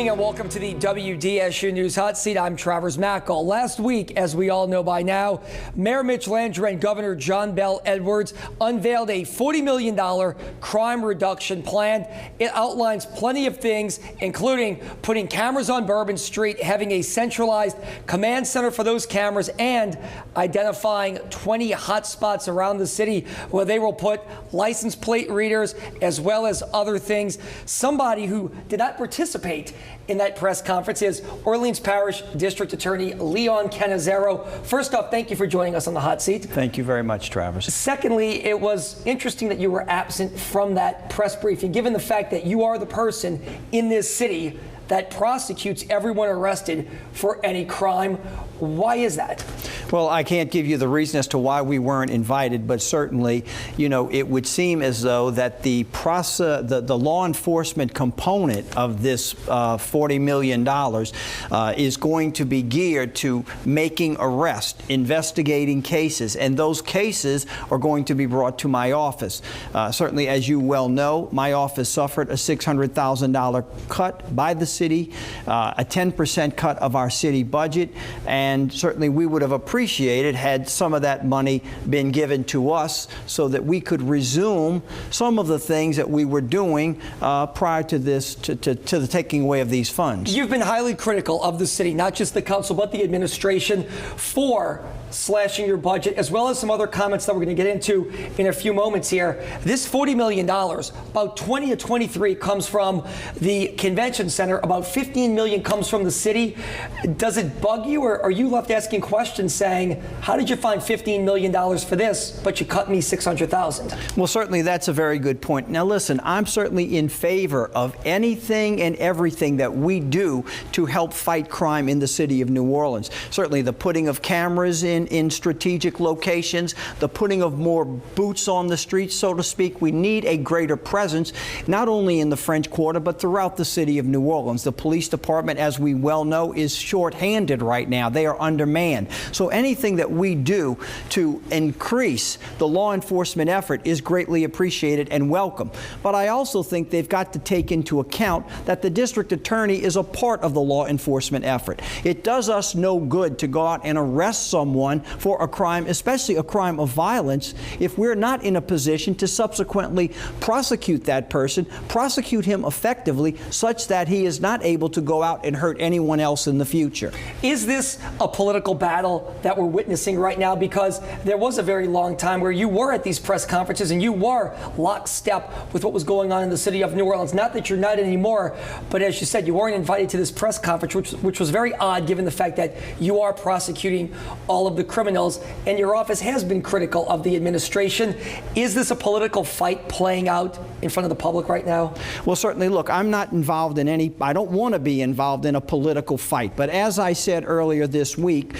evening and welcome to the WDSU News Hot Seat. I'm Travers Mackle. Last week, as we all know by now, Mayor Mitch Landrieu and Governor John Bel Edwards unveiled a $40 million crime reduction plan. It outlines plenty of things, including putting cameras on Bourbon Street, having a centralized command center for those cameras, and identifying 20 hot spots around the city where they will put license plate readers as well as other things. Somebody who did not participate in that press conference is Orleans Parish District Attorney Leon Cannizzaro. First off, thank you for joining us on the hot seat. Thank you very much, Travers. Secondly, it was interesting that you were absent from that press briefing, given the fact that you are the person in this city that prosecutes everyone arrested for any crime. Why is that? Well, I can't give you the reason as to why we weren't invited, but certainly, you know, it would seem as though that the law enforcement component of this $40 million is going to be geared to making arrests, investigating cases, and those cases are going to be brought to my office. Certainly, as you well know, my office suffered a $600,000 cut by the city, a 10% cut of our city budget, and certainly we would have appreciated had some of that money been given to us so that we could resume some of the things that we were doing prior to this, to the taking away of these funds. You've been highly critical of the city, not just the council, but the administration, for slashing your budget, as well as some other comments that we're going to get into in a few moments here. This $40 million, about 20 to 23 comes from the convention center, about 15 million comes from the city. Does it bug you, or are you left asking questions saying, how did you find $15 million for this, but you cut me $600,000? Well, certainly that's a very good point. Now listen, I'm certainly in favor of anything and everything that we do to help fight crime in the city of New Orleans. Certainly the putting of cameras in strategic locations, the putting of more boots on the streets, so to speak. We need a greater presence, not only in the French Quarter, but throughout the city of New Orleans. The police department, as we well know, is short-handed right now. They are undermanned. So anything that we do to increase the law enforcement effort is greatly appreciated and welcome. But I also think they've got to take into account that the district attorney is a part of the law enforcement effort. It does us no good to go out and arrest someone for a crime, especially a crime of violence, if we're not in a position to subsequently prosecute that person, prosecute him effectively, such that he is not able to go out and hurt anyone else in the future. Is this a political battle that we're witnessing right now? Because there was a very long time where you were at these press conferences and you were lockstep with what was going on in the city of New Orleans. Not that you're not anymore, but as you said, you weren't invited to this press conference, which was very odd given the fact that you are prosecuting all of the criminals, and your office has been critical of the administration. Is this a political fight playing out in front of the public right now? Well, certainly, look, I'm not involved in any, I don't want to be involved in a political fight. But as I said earlier this week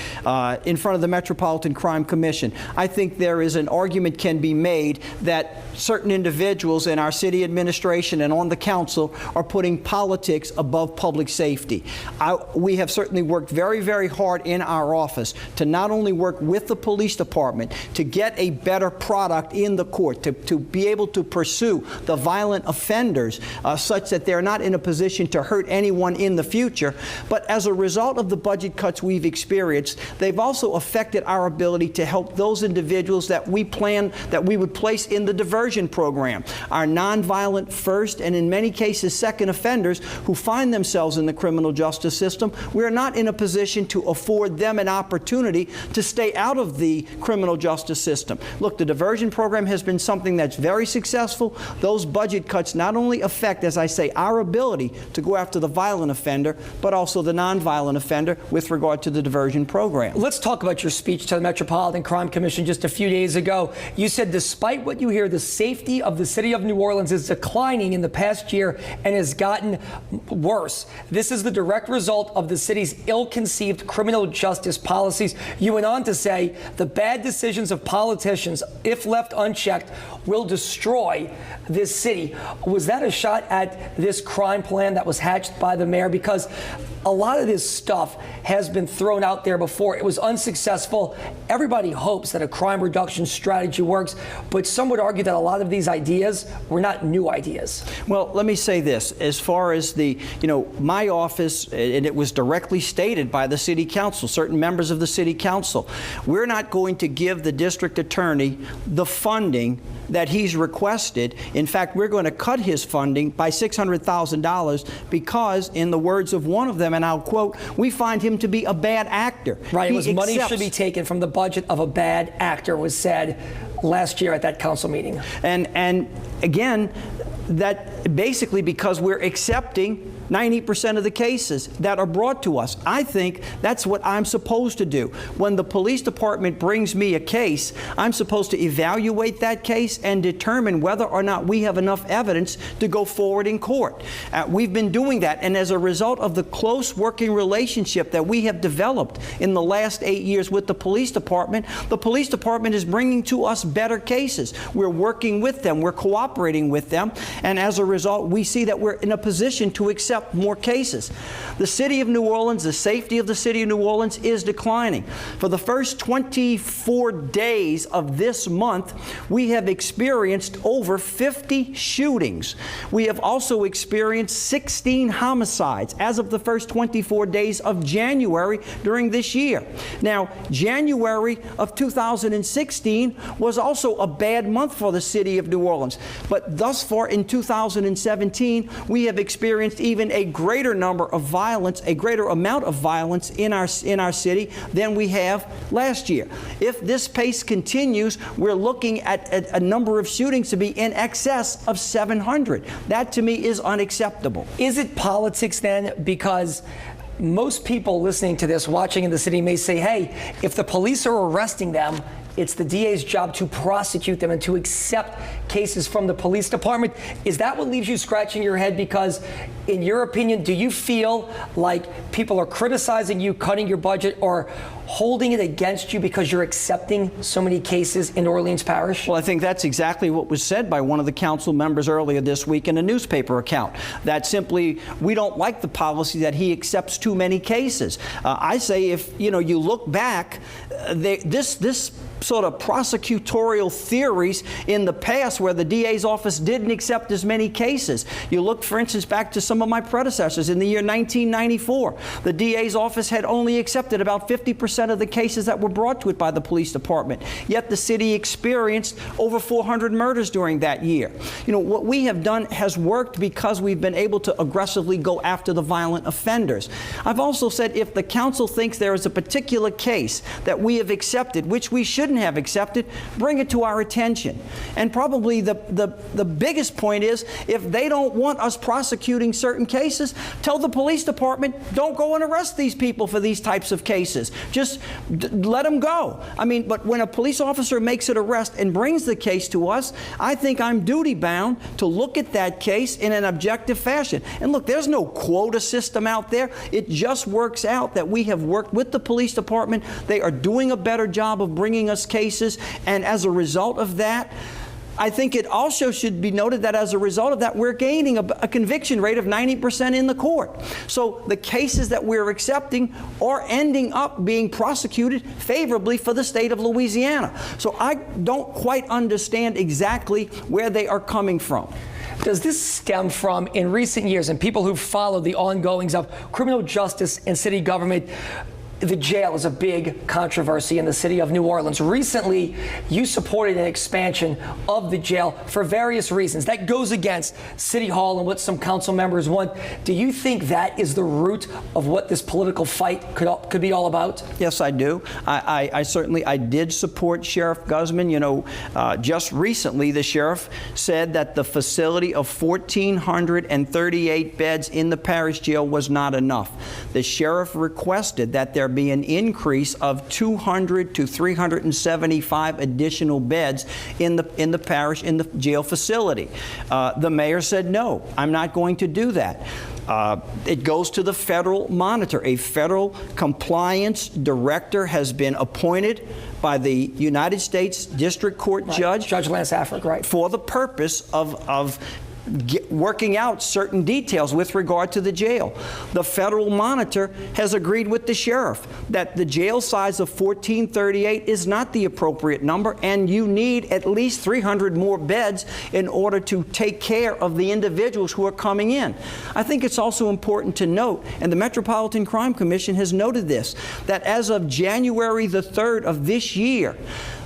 in front of the Metropolitan Crime Commission, I think there is an argument can be made that certain individuals in our city administration and on the council are putting politics above public safety. We have certainly worked very, very hard in our office to not only work with the police department to get a better product in the court, to be able to pursue the violent offenders such that they're not in a position to hurt anyone in the future. But as a result of the budget cuts we've experienced, they've also affected our ability to help those individuals that we plan that we would place in the diversion program, our nonviolent first and in many cases second offenders who find themselves in the criminal justice system. We're not in a position to afford them an opportunity to stay out of the criminal justice system. Look, the diversion program has been something that's very successful. Those budget cuts not only affect, as I say, our ability to go after the violent offender, but also the nonviolent offender with regard to the diversion program. Let's talk about your speech to the Metropolitan Crime Commission just a few days ago. You said, despite what you hear, the safety of the city of New Orleans is declining in the past year and has gotten worse. This is the direct result of the city's ill-conceived criminal justice policies. You went on to say the bad decisions of politicians, if left unchecked, will destroy this city. Was that a shot at this crime plan that was hatched by the mayor? Because a lot of this stuff has been thrown out there before. It was unsuccessful. Everybody hopes that a crime reduction strategy works, but some would argue that a lot of these ideas were not new ideas. Well, let me say this. As far as my office, and it was directly stated by the city council, certain members of the city council, we're not going to give the district attorney the funding that he's requested. In fact, we're going to cut his funding by $600,000 because, in the words of one of them, and I'll quote, we find him to be a bad actor. Right, it was money should be taken from the budget of a bad actor, was said last year at that council meeting. And again, that basically because we're accepting 90% of the cases that are brought to us. I think that's what I'm supposed to do. When the police department brings me a case, I'm supposed to evaluate that case and determine whether or not we have enough evidence to go forward in court. We've been doing that, and as a result of the close working relationship that we have developed in the last 8 years with the police department is bringing to us better cases. We're working with them, we're cooperating with them, and as a result, we see that we're in a position to accept more cases. The city of New Orleans, the safety of the city of New Orleans is declining. For the first 24 days of this month, we have experienced over 50 shootings. We have also experienced 16 homicides as of the first 24 days of January during this year. Now, January of 2016 was also a bad month for the city of New Orleans, but thus far in 2017, we have experienced even a greater number of violence, a greater amount of violence in our city than we have last year. If this pace continues, we're looking at a number of shootings to be in excess of 700. That to me is unacceptable. Is it politics then? Because most people listening to this, watching in the city, may say, hey, if the police are arresting them, it's the DA's job to prosecute them and to accept cases from the police department. Is that what leaves you scratching your head? Because in your opinion, do you feel like people are criticizing you, cutting your budget, or holding it against you because you're accepting so many cases in Orleans Parish? Well, I think that's exactly what was said by one of the council members earlier this week in a newspaper account, that simply we don't like the policy that he accepts too many cases. I say if you look back, this sort of prosecutorial theories in the past where the DA's office didn't accept as many cases. You look, for instance, back to some of my predecessors. In the year 1994, the DA's office had only accepted about 50% of the cases that were brought to it by the police department. Yet the city experienced over 400 murders during that year. What we have done has worked because we've been able to aggressively go after the violent offenders. I've also said if the council thinks there is a particular case that we have accepted, which we shouldn't have accepted, bring it to our attention. And probably the biggest point is, if they don't want us prosecuting certain cases, tell the police department, don't go and arrest these people for these types of cases. Just let them go. But when a police officer makes an arrest and brings the case to us, I think I'm duty bound to look at that case in an objective fashion. And look, there's no quota system out there. It just works out that we have worked with the police department. They are doing a better job of bringing us cases, and as a result of that, I think it also should be noted that as a result of that, we're gaining a conviction rate of 90% in the court. So the cases that we're accepting are ending up being prosecuted favorably for the state of Louisiana. So I don't quite understand exactly where they are coming from. Does this stem from, in recent years, and people who follow the ongoings of criminal justice and city government, the jail is a big controversy in the city of New Orleans. Recently, you supported an expansion of the jail for various reasons. That goes against City Hall and what some council members want. Do you think that is the root of what this political fight could be all about? Yes, I do. I certainly did support Sheriff Guzman. Just recently, the sheriff said that the facility of 1,438 beds in the parish jail was not enough. The sheriff requested that there be an increase of 200 to 375 additional beds in the parish, in the jail facility. The mayor said, no, I'm not going to do that. It goes to the federal monitor. A federal compliance director has been appointed by the United States District Court judge. Judge Lance Affleck, right. For the purpose of working out certain details with regard to the jail. The federal monitor has agreed with the sheriff that the jail size of 1438 is not the appropriate number, and you need at least 300 more beds in order to take care of the individuals who are coming in. I think it's also important to note, and the Metropolitan Crime Commission has noted this, that as of January the 3rd of this year,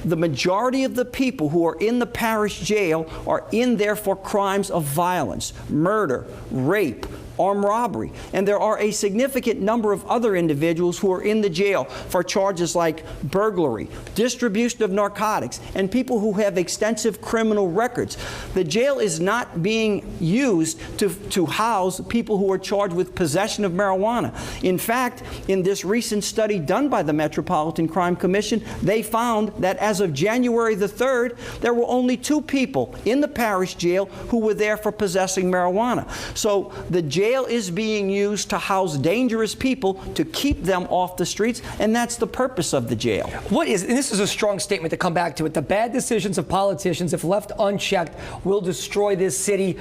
the majority of the people who are in the parish jail are in there for crimes of violence, murder, rape, armed robbery. And there are a significant number of other individuals who are in the jail for charges like burglary, distribution of narcotics, and people who have extensive criminal records. The jail is not being used to house people who are charged with possession of marijuana. In fact, in this recent study done by the Metropolitan Crime Commission, they found that as of January the 3rd, there were only 2 people in the parish jail who were there for possessing marijuana. So the jail is being used to house dangerous people, to keep them off the streets, and that's the purpose of the jail. And this is a strong statement to come back to it, the bad decisions of politicians, if left unchecked, will destroy this city.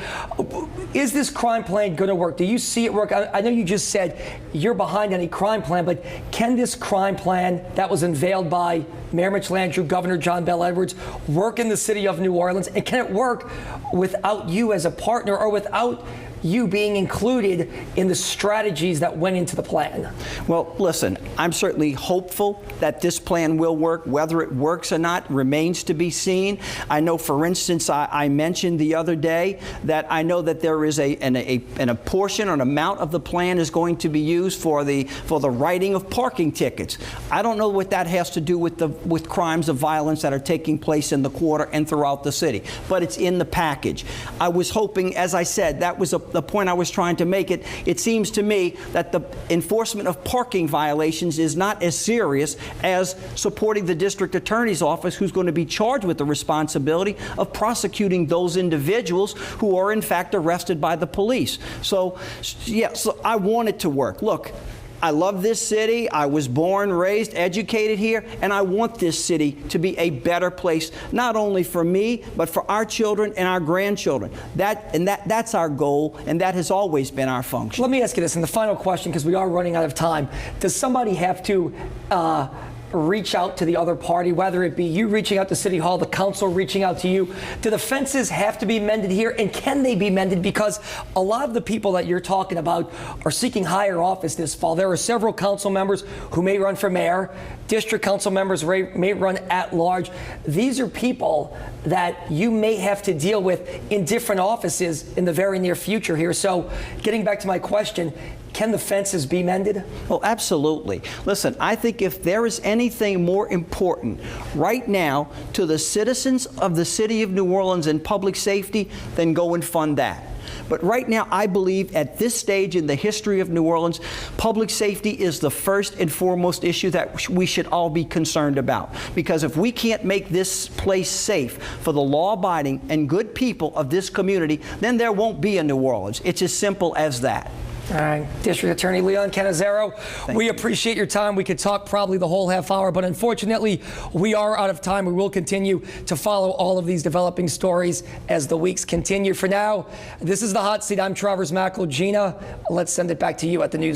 Is this crime plan going to work? Do you see it work? I know you just said you're behind any crime plan, but can this crime plan that was unveiled by Mayor Mitch Landrieu, Governor John Bel Edwards, work in the city of New Orleans? And can it work without you as a partner, or without you being included in the strategies that went into the plan? Well, listen, I'm certainly hopeful that this plan will work. Whether it works or not remains to be seen. I know, for instance, I mentioned the other day that I know that there is a portion or an amount of the plan is going to be used for the writing of parking tickets. I don't know what that has to do with crimes of violence that are taking place in the quarter and throughout the city, but it's in the package. I was hoping, as I said, that was the point I was trying to make. It seems to me that the enforcement of parking violations is not as serious as supporting the district attorney's office, who's going to be charged with the responsibility of prosecuting those individuals who are in fact arrested by the police. So, yeah, so I want it to work. Look, I love this city. I was born, raised, educated here, and I want this city to be a better place, not only for me, but for our children and our grandchildren. That's our goal, and that has always been our function. Let me ask you this, and the final question, because we are running out of time. Does somebody have to reach out to the other party, whether it be you reaching out to City Hall, the council reaching out to you? Do the fences have to be mended here, and can they be mended? Because a lot of the people that you're talking about are seeking higher office this fall. There are several council members who may run for mayor. District council members may run at large. These are people that you may have to deal with in different offices in the very near future here. So getting back to my question, can the fences be mended? Well, absolutely. Listen, I think if there is anything more important right now to the citizens of the city of New Orleans and public safety, then go and fund that. But right now, I believe at this stage in the history of New Orleans, public safety is the first and foremost issue that we should all be concerned about. Because if we can't make this place safe for the law-abiding and good people of this community, then there won't be a New Orleans. It's as simple as that. All right, District Attorney Leon Cannizzaro, we appreciate your time. We could talk probably the whole half hour, but unfortunately, we are out of time. We will continue to follow all of these developing stories as the weeks continue. For now, this is The Hot Seat. I'm Travers Mackel. Gina, let's send it back to you at the news.